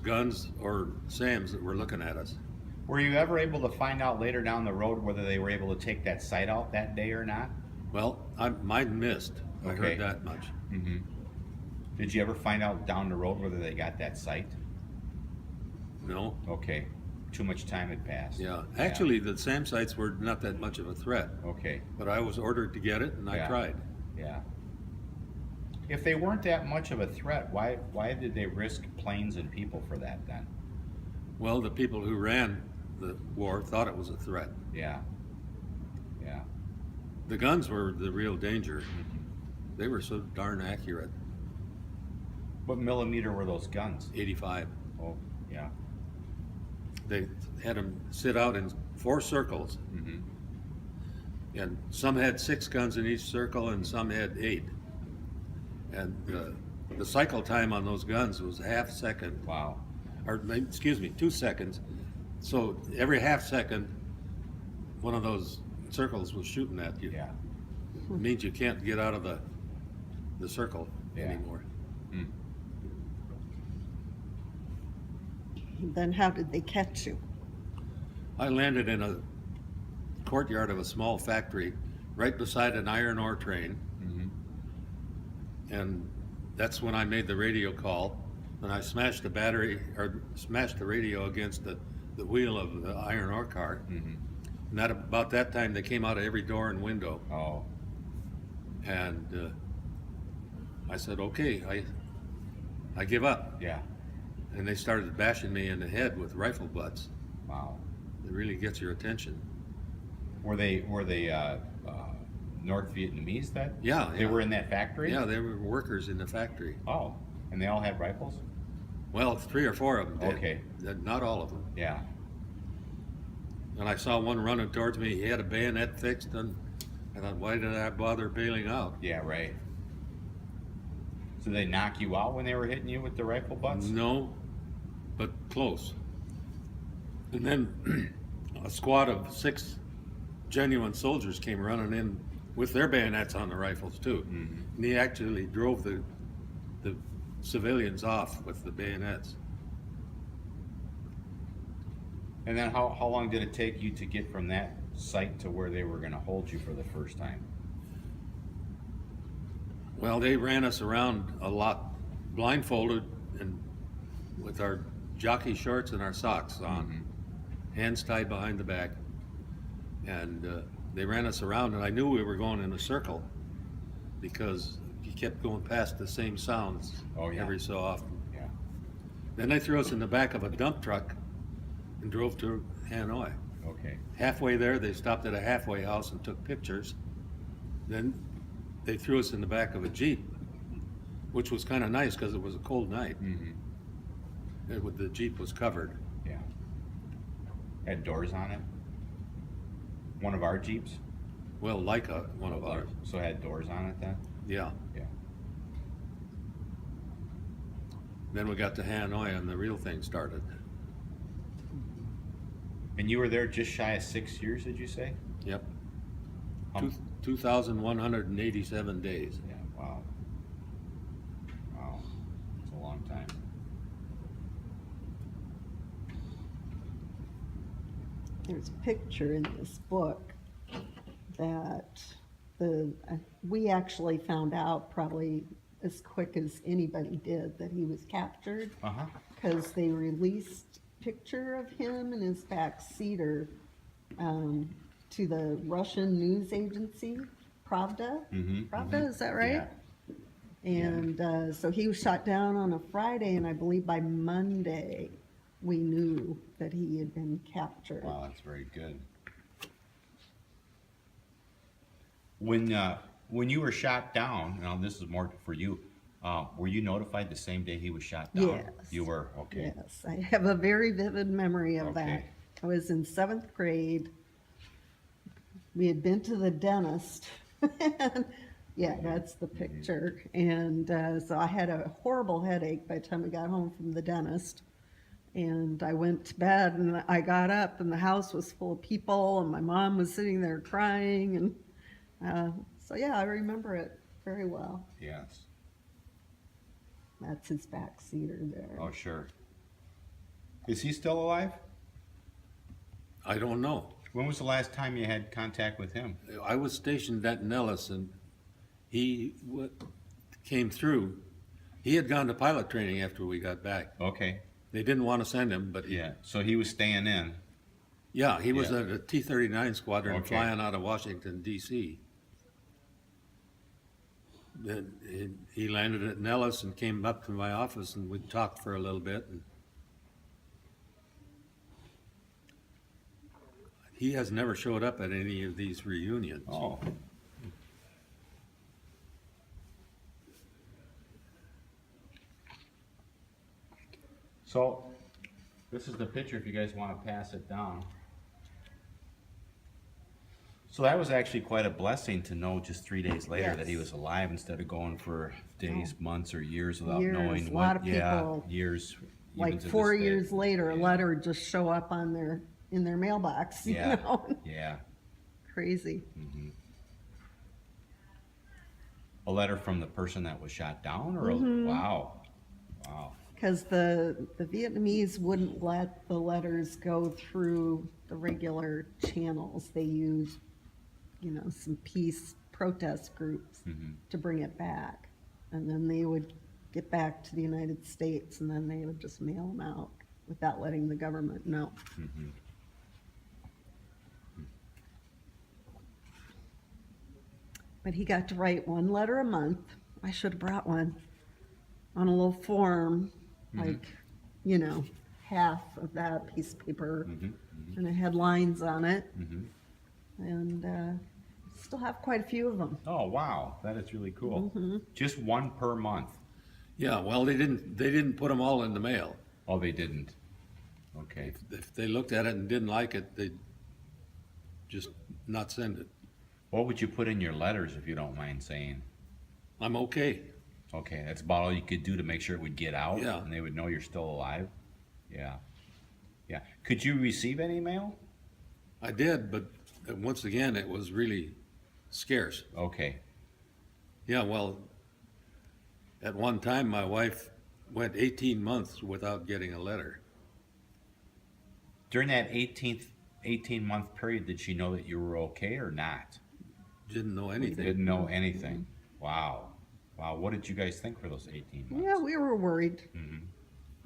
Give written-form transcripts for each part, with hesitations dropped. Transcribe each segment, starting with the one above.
Guns or SAMs that were looking at us. Were you ever able to find out later down the road whether they were able to take that site out that day or not? Well, mine missed. I heard Okay. that much. Mm-hmm. Did you ever find out down the road whether they got that site? No. Okay. Too much time had passed. Yeah. Actually, the SAM sites were not that much of a threat, Okay. but I was ordered to get it, and I Yeah. tried. Yeah. If they weren't that much of a threat, why did they risk planes and people for that then? Well, the people who ran the war thought it was a threat. Yeah. Yeah. The guns were the real danger. Mm-hmm. They were so darn accurate. What millimeter were those guns? 85. Oh, yeah. They had them sit out in 4 circles, Mm-hmm. and some had 6 guns in each circle, and some had 8. And the cycle time on those guns was half second, Wow. or excuse me, 2 seconds. So every half second, one of those circles was shooting at you. Yeah. It means you can't get out of the circle Yeah. anymore. Mm. Then how did they catch you? I landed in a courtyard of a small factory right beside an iron ore train, Mm-hmm. and that's when I made the radio call. And I smashed the battery, or smashed the radio against the wheel of the iron ore car. Mm-hmm. And about that time, they came out of every door and window. Oh. And I said, okay, I give up. Yeah. And they started bashing me in the head with rifle butts. Wow. It really gets your attention. Were they North Vietnamese then? Yeah. They were in that factory? Yeah, they were workers in the factory. Oh. And they all had rifles? Well, 3 or 4 of them did. Okay. Not all of them. Yeah. And I saw one running towards me. He had a bayonet fixed, and I thought, why did I bother bailing out? Yeah, right. So they knock you out when they were hitting you with the rifle butts? No, but close. And then a squad of 6 genuine soldiers came running in with their bayonets on the rifles too. Mm-hmm. And he actually drove the civilians off with the bayonets. And then how long did it take you to get from that site to where they were going to hold you for the first time? Well, they ran us around a lot, blindfolded and with our jockey shorts and our socks on, hands tied behind the back. And they ran us around, and I knew we were going in a circle because you kept going past the same sounds every so often. Yeah. Then they threw us in the back of a dump truck and drove to Hanoi. Okay. Halfway there, they stopped at a halfway house and took pictures. Then they threw us in the back of a Jeep, which was kind of nice because it was a cold night. Mm-hmm. The Jeep was covered. Yeah. Had doors on it? One of our Jeeps? Well, like one of ours. So it had doors on it then? Yeah. Yeah. Then we got to Hanoi and the real thing started. And you were there just shy of 6 years, did you say? Yep. Um, 2,187 days. Yeah, wow. Wow. It's a long time. There's a picture in this book that we actually found out probably as quick as anybody did that he was captured, Uh-huh. because they released a picture of him and his back seater to the Russian news agency, Pravda. Pravda, is that right? Yeah. And so he was shot down on a Friday, and I believe by Monday we knew that he had been captured. Wow, that's very good. When you were shot down, now this is more for you, were you notified the same day he was shot down? Yes. You were? Okay. Yes, I have a very vivid memory of that. Okay. I was in 7th grade. We had been to the dentist. Yeah, that's the picture. And so I had a horrible headache by the time I got home from the dentist. And I went to bed, and I got up, and the house was full of people, and my mom was sitting there crying. And so, yeah, I remember it very well. Yes. That's his back seater there. Oh, sure. Is he still alive? I don't know. When was the last time you had contact with him? I was stationed at Nellis, and he came through. He had gone to pilot training after we got back. Okay. They didn't want to send him, but Yeah. So he was staying in. yeah, he was Yeah. at a T-39 squadron Okay. flying out of Washington, D.C. Then he landed at Nellis and came up to my office, and we talked for a little bit. And he has never showed up at any of these reunions. Oh. So, this is the picture if you guys want to pass it down. So that was actually quite a blessing to know just 3 days later that he Yes. was alive instead of going for days, months, or years without Years. knowing A what. lot of Yeah, people, years. Like even to 4 this day. years later, a letter would just show up on in their mailbox, you Yeah. know? Yeah. Crazy. A letter from the person that was shot down, or wow, wow. Because the Vietnamese wouldn't let the letters go through the regular channels. They used, some peace protest groups to bring it back. And then they would get back to the United States, and then they would just mail them out without letting the government know. But he got to write one letter a month. I should have brought one on a little form, like, half of that piece of paper, and it had lines on it. And still have quite a few of them. Oh wow, that is really cool. Just one per month. Yeah, well, they didn't put them all in the mail. Oh, they didn't. Okay. If they looked at it and didn't like it, they'd just not send it. What would you put in your letters, if you don't mind saying? I'm okay. Okay, that's about all you could do to make sure it would get out, Yeah. and they would know you're still alive. Yeah. Yeah. Could you receive any mail? I did, but once again, it was really scarce. Okay. Yeah, well, at one time, my wife went 18 months without getting a letter. During that 18-month period, did she know that you were okay or not? Didn't know anything. Didn't know anything. Wow. Wow. What did you guys think for those 18 months? Yeah, we were worried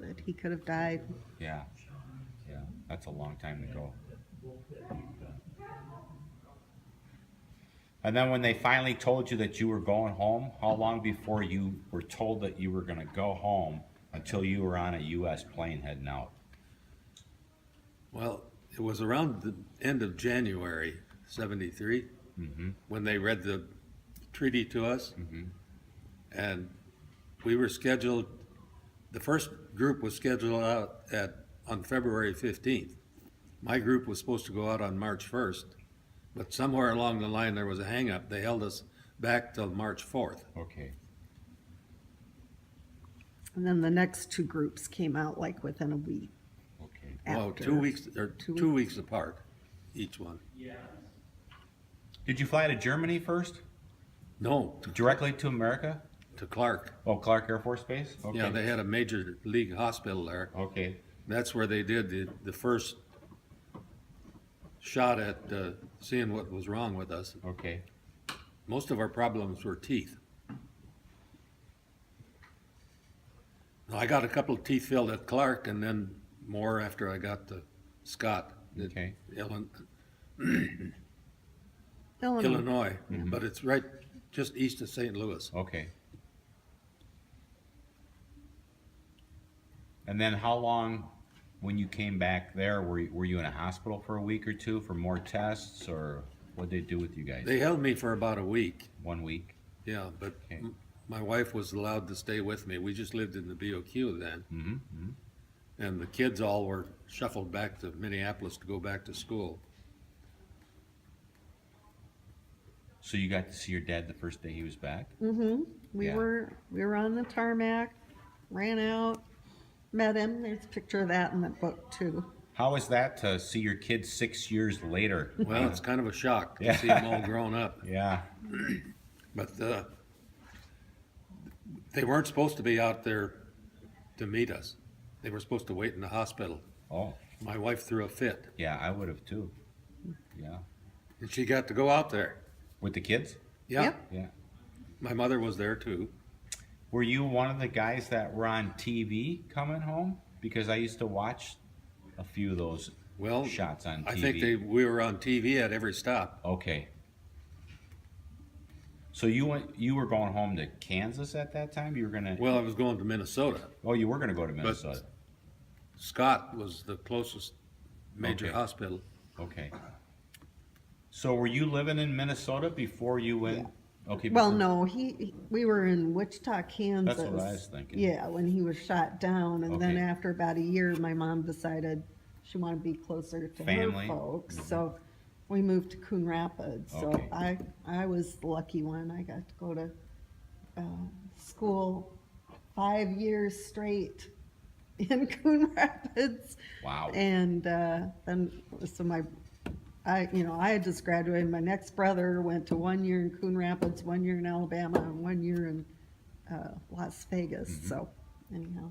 that he could have died. Yeah. Yeah. That's a long time to go. And then when they finally told you that you were going home, how long before you were told that you were going to go home until you were on a U.S. plane heading out? Well, it was around the end of January '73 when they read the treaty to us, and we were scheduled. The first group was scheduled out on February 15th. My group was supposed to go out on March 1st, but somewhere along the line there was a hang-up. They held us back till March 4th. Okay. And then the next two groups came out like within a week. Okay. Well, after. 2 weeks or 2 2 weeks apart, each one. Did you fly to Germany first? No, Directly to America? to Clark. Oh, Clark Air Force Base? Okay. Yeah, they had a major league hospital there. Okay. That's where they did the first shot at seeing what was wrong with us. Okay. Most of our problems were teeth. I got a couple of teeth filled at Clark, and then more after I got to Scott, at Okay. Illinois. But it's right just east of St. Louis. Okay. And then how long, when you came back there, were you in a hospital for a week or two for more tests, or what did they do with you guys? They held me for about a week. 1 week? Yeah, but Okay. my wife was allowed to stay with me. We just lived in the BOQ then. Mm-hmm. And the kids all were shuffled back to Minneapolis to go back to school. So you got to see your dad the first day he was back? We Yeah. were on the tarmac, ran out, met him. There's a picture of that in the book too. How is that to see your kids 6 years later? Well, it's kind of a shock to Yeah. see them all grown up. Yeah. But they weren't supposed to be out there to meet us. They were supposed to wait in the hospital. Oh, My wife threw a fit, yeah, I would have too. Yeah. and she got to go out there. With the kids? Yeah, Yep. Yeah. my mother was there too. Were you one of the guys that were on TV coming home? Because I used to watch a few of those Well, shots on TV. I think we were on TV at every stop. Okay. So you were going home to Kansas at that time? You were gonna, Well, I was going to Minnesota. oh, you were gonna go to Minnesota. Scott was the closest major Okay. hospital. Okay. So were you living in Minnesota before you went? Okay. Well, before- no, we were in Wichita, Kansas. That's what I was thinking. Yeah, when he was shot down, and then Okay. after about a year, my mom decided she wanted to be closer to Family. her folks, so we moved to Coon Rapids. So Okay. I was the lucky one. I got to go to school 5 years straight in Coon Rapids. Wow. And then, so I had just graduated. My next brother went to 1 year in Coon Rapids, 1 year in Alabama, and 1 year in Las Vegas. Mm-hmm. So, anyhow,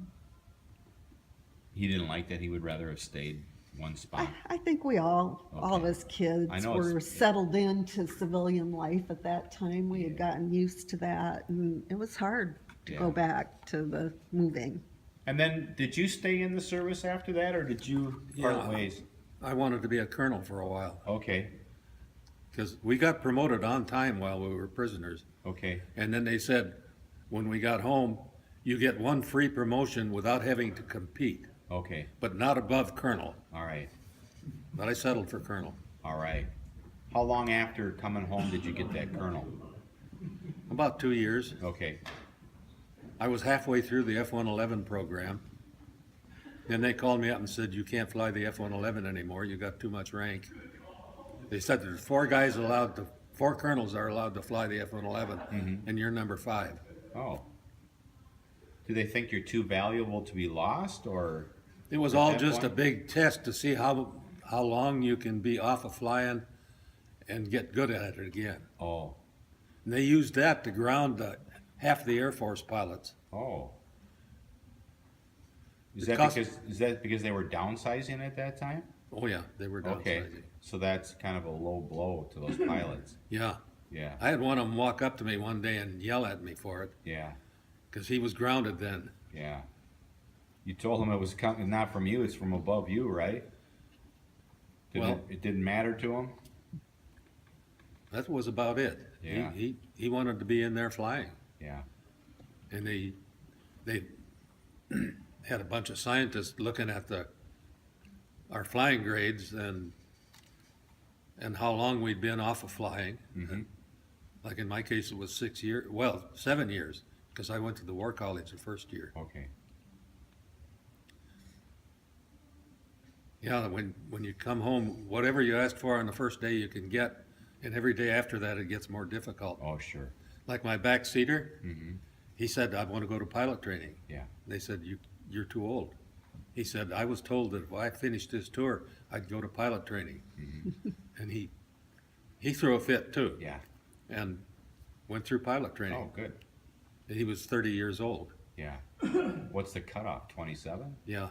He didn't like that. He would rather have stayed one spot. I think we all of Okay. us kids I know were it's- settled into civilian life at that time. We had gotten used to that, and it was hard to Yeah. go back to the moving. And then, did you stay in the service after that, or did you part Yeah. ways? I wanted to be a colonel for a while Okay. because we got promoted on time while we were prisoners. Okay. And then they said, when we got home, you get one free promotion without having to compete, Okay. but not above colonel. All right. But I settled for colonel. All right. How long after coming home did you get that colonel? About 2 years. Okay. I was halfway through the F-111 program. Then they called me up and said, you can't fly the F-111 anymore, you got too much rank. They said there's 4 colonels are allowed to fly the F-111, and you're number 5. Oh. Do they think you're too valuable to be lost, or? It was At all that just a point? big test to see how long you can be off of flying and get good at it again. Oh. And they used that to ground half the Air Force pilots. Oh. Is It that cost- because they were downsizing at that time? Oh yeah, they were downsizing. Okay. So that's kind of a low blow to those pilots. Yeah, Yeah. I had one of them walk up to me one day and yell at me for it Yeah. because he was grounded then. Yeah. You told him it was coming not from you, it's from above you, right? Well- It didn't matter to him? That was about it. Yeah. He wanted to be in there flying, Yeah. and they had a bunch of scientists looking at our flying grades and how long we'd been off of flying. Mhm. Like in my case, it was 7 years, because I went to the War College the first year. Okay. Yeah, when you come home, whatever you ask for on the first day you can get, and every day after that it gets more difficult. Oh, sure. Like my back seater, Mm-hmm. he said, I want to go to pilot training. Yeah. They said, you're too old. He said, I was told that if I finished this tour, I'd go to pilot training. And he threw a fit too, Yeah. and went through pilot Oh, training. good. And he was 30 years old. Yeah. What's the cutoff? 27? Yeah,